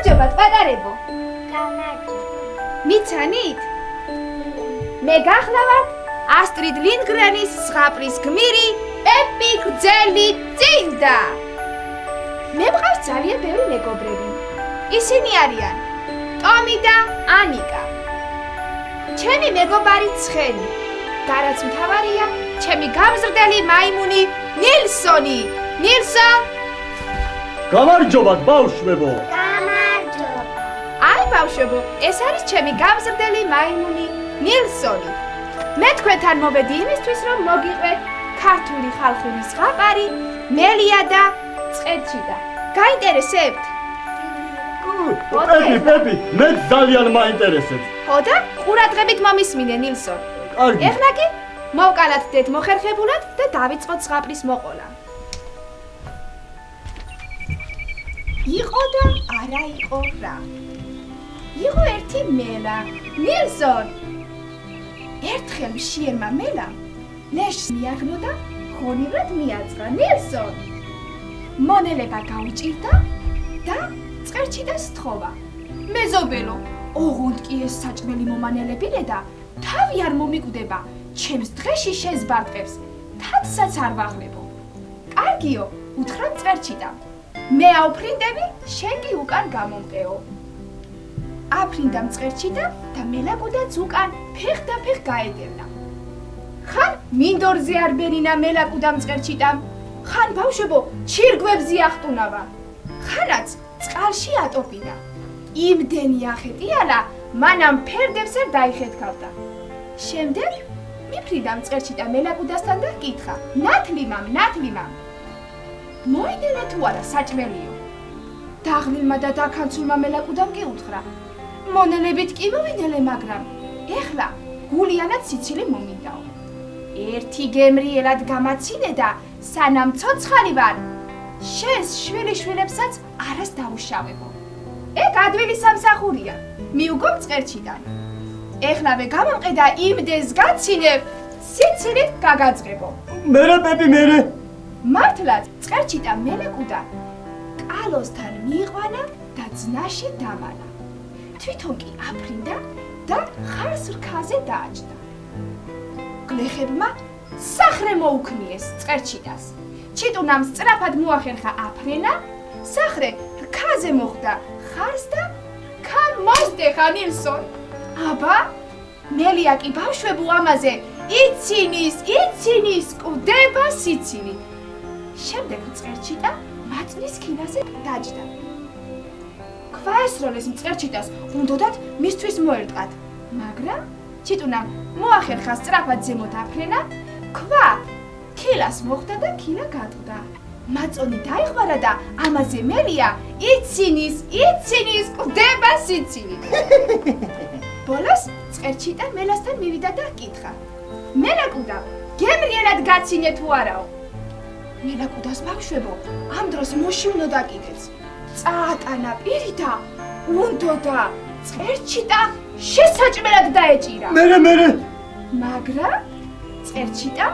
გამარჯობათ, პატარებო. მიცანით? მე გახლავართ ასტრიდ ლინდგრენის ზღაპრის გმირი პეპი გრძელი წინდა. მე მყავს ძალიან ბევრი მეგობრები. ისინი არიან ტომი და ანიკა. ჩემი მეგობარი ცხენი და რაც მთავარია, ჩემი გამზრდელი მაიმუნი ნილსონი. ნილსონ! გამარჯობათ, ბავშვებო! გამარჯობა. აი ბავშვებო, ეს არის ჩემი გამზრდელი მაიმუნი ნილსონი. მე თქვენთან მოვედი იმისთვის, რომ მოგიყვეთ ქართული ხალხური ზღაპარი მელია და წყერჩიდა. გაინტერესებთ? პეპი, მე ძალიან მაინტერესებს. ხო და ყურადღებით მომისმინე ნილსონ. კარგი. ეხლა კი მოვკალათ დედ მოხერხებულად და დავიწყოთ ზღაპრის მოყოლა. იყო და არა იყო რა. იყო ერთი მელა. ნილსონ! ერთხელ მშიერმა მელამ ლეშს მიაღნო და ხონივრად მიაწყა. ნილსონ! მონელება გაუჭირდა და წყერჩიდას სთხოვა. მეზობელო, ოღონდ კი ეს საჭმელი მომანელებინე და თავი არ მომიკვდება, ჩემს დღეში შეზბარტყებს, თათსაც არ ვახლებო. კარგიო, უთხრა წყერჩიდამ. მე აუფრინდები, შენ კი უკან გამომყეო. აფრინდა წყერჩიდა და მელაკუდაც უკან ფეხ გაედევნა. ხან მინდორზე არ ბერინა მელაკუდამ წყერჩიდამ, ხან ბავშვებო ჩირგვებზე ახტუნავა. ხანაც წყალში ატოფინა. იმდენი ახეტიალა, მანამ ფერდებს არ დაიხეთქავდა. შემდეგ მიფრიდა წყერჩიდა მელაკუდასთან და კითხა: ნათლიმამ, მოიდინე თუ არა საჭმელიო? დაღლილმა და დაქანცულმა მელაკუდამ კი უთხრა: მონელებით კი მოვიდელე, მაგრამ ეხლა გულიანად სიცილი მომინდაო. ერთი გემრიელად გამაცინე და სანამ ცოცხალი ვარ, შენს შვილიშვილებსაც არას დაუშავებო. ეგ ადვილი სამსახურია, მიუგო წყერჩიდან. ეხლავე გამომყე და იმდეს გაცინებ, სიცილით გაგაწყებო. მერე პეპი, მერე. მართლაც წყერჩიდა მელაკუდა კალოსთან მიიყვანა და ძნაში დამალა. თვითონ კი აფრინდა და ხარს რქაზე დააჭდა. გლეხებმა სახრე მოუქმიეს წყერჩიდას. ჩიტუნამ სწრაფად მოახერხა აფრენა, სახრე რქაზე მოხვდა ხარს და რქამ მოსტეხა ნილსონ. აბა, მელია კი ბავშვებო ამაზე იცინის, კვდება სიცილი. შემდეგ წყერჩიდა მაწნის ქინაზე დაჯდა. ქვაესროლეს მწყერჩიდას უნდოდათ მისთვის მოერტყათ, მაგრამ ჩიტუნამ მოახერხა სწრაფად ზემოთ აფრენა, ქვა ქილას მოხვდა და ქილა გადყდა. მაწონი დაიხმარა და ამაზე მელია იცინის, კვდება სიცილი. ბოლოს წყერჩიდა მელასთან მივიდა და კითხა: მელაკუდა, გემრიელად გაცინე თუ არაო? მელაკუდას ბავშვებო, ამ დროს მოში უნდა კიდეც. წაატანა პირი და უნდოდა წყერჩიდა შესაჭმელად დაეჭირა. მერე. მაგრამ წყერჩიდა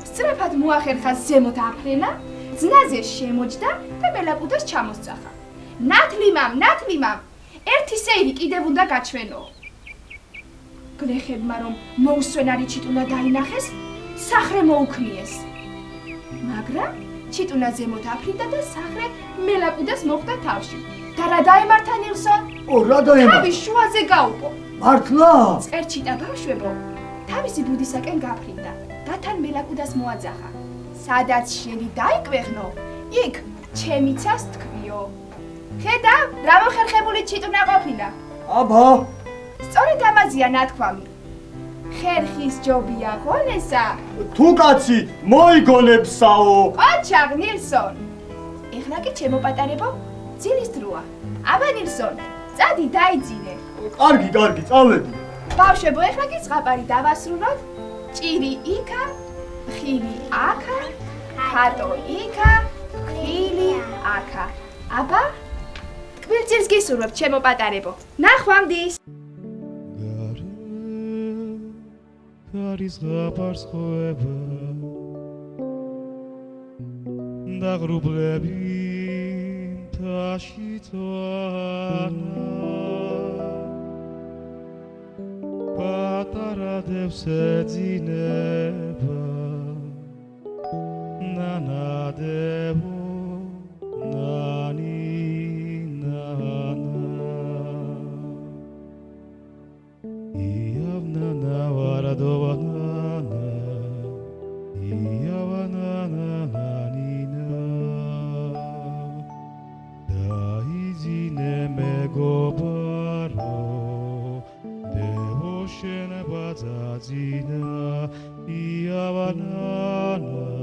სწრაფად მოახერხა ზემოთ აფრენა, ძნაზე შემოჯდა და მელაკუდას ჩამოსწახა. ნათლიმამ, ერთი სეირი კიდევ უნდა გაჩვენო. გლეხებმა რომ მოუსვენარი ჩიტუნა დაინახეს, სახრე მოუქმიეს. მაგრამ ჩიტუნა ზემოთ აფრინდა და სახრე მელაკუდას მოხვდა თავში. და რა დაემართა ნილსონ? რა დაემართა? თავის შუაზე გაუპო. მართლა? წყერჩიდა ბავშვებო, თავისი ბუდისაკენ გაფრინდა და თან მელაკუდას მოაძახა. სადაც შენი დაიკვეხნო, იქ ჩემიცას თქვიო. ხედავ, რა მოხერხებული ჩიტუნა ყოფილა. აბა, სწორედ ამაზეა ნათქვამი. ხერხის ჯობია ღონესა, თუ კაცი მოიგონებსაო. ყოჩაღ ნილსონ. ეხლა კი ჩემო პატარებო, ძილის დროა. აბა ნილსონ, წადი დაიძინე. კარგი, წავედი. ბავშვებო, ეხლა კი ზღაპარი დავასრულოთ. ჭირი იქა, ხილი აქა, ხატო იქა, ხილი აქა. აბა, ტკბილძილს გისურვებთ ჩემო პატარებო. ნახვამდის. არის ზღაპარს ხვება და ღრუბლები თაშიტვანა პატარა დევს ეძინება ნანადევო Iavnana varadovanana Iavanana nina Daizine megobaro Devoshen bazazina Iavanana